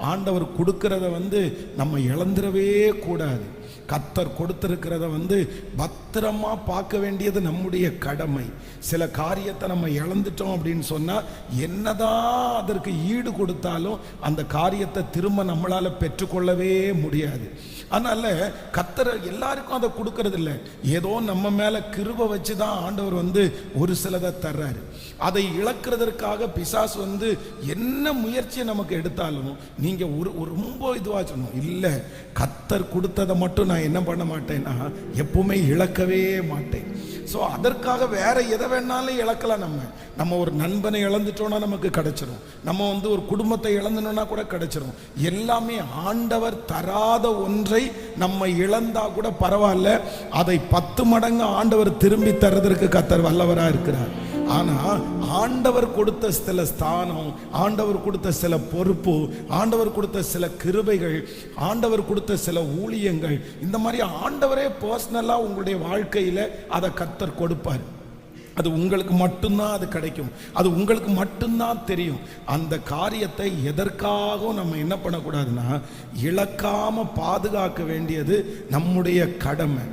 ஆண்டவர் கொடுக்கிறத நம்ம இழந்துடவே கூடாது. கர்த்தர் கொடுத்திருக்கிறத பத்திரமா பார்க்க வேண்டியது நம்முடைய கடமை. சில காரியத்தை நம்ம இழந்துட்டோம் அப்படின்னு சொன்னா என்னதான் அதற்கு ஈடு கொடுத்தாலும் அந்த காரியத்தை திரும்ப நம்மளால பெற்றுக்கொள்ளவே முடியாது. அதனால கர்த்தர் எல்லாருக்கும் அதை கொடுக்கறது இல்லை. ஏதோ நம்ம மேல கிருபை வச்சுதான் ஆண்டவர் ஒரு சிலதை தர்றாரு. அதை இழக்கிறதற்காக பிசாசு என்ன முயற்சியை நமக்கு எடுத்தாலும் நீங்க ரொம்ப இதுவா சொல்லணும், இல்லை கர்த்தர் கொடுத்ததை மட்டும் நான் என்ன பண்ண மாட்டேன்னா எப்பவுமே இழக்கவே மாட்டேன். ஸோ அதற்காக வேற எதை வேணாலும் இழக்கலாம். நம்ம ஒரு நண்பனை இழந்துட்டோம்னா நமக்கு கிடைச்சிரும். நம்ம ஒரு குடும்பத்தை இழந்துனோம்னா கூட கிடைச்சிரும். எல்லாமே ஆண்டவர் தராத ஒன்றை நம்ம இழந்தா கூட பரவாயில்ல, அதை 10 மடங்கு ஆண்டவர் திரும்பி தர்றதற்கு கர்த்தர் வல்லவரா இருக்கிறார். ஆனா ஆண்டவர் கொடுத்த சில ஸ்தானம், ஆண்டவர் கொடுத்த சில பொறுப்பு, ஆண்டவர் கொடுத்த சில கிருபைகள், ஆண்டவர் கொடுத்த சில ஊழியங்கள், இந்த மாதிரி ஆண்டவரே பர்சனலா உங்களுடைய வாழ்க்கையில அதை கர்த்தர் கொடுப்பார். அது உங்களுக்கு மட்டும்தான் அது கிடைக்கும், அது உங்களுக்கு மட்டும்தான் தெரியும். அந்த காரியத்தை எதற்காகவும் நம்ம என்ன பண்ணக்கூடாதுன்னா இழக்காம பாதுகாக்க வேண்டியது நம்முடைய கடமை.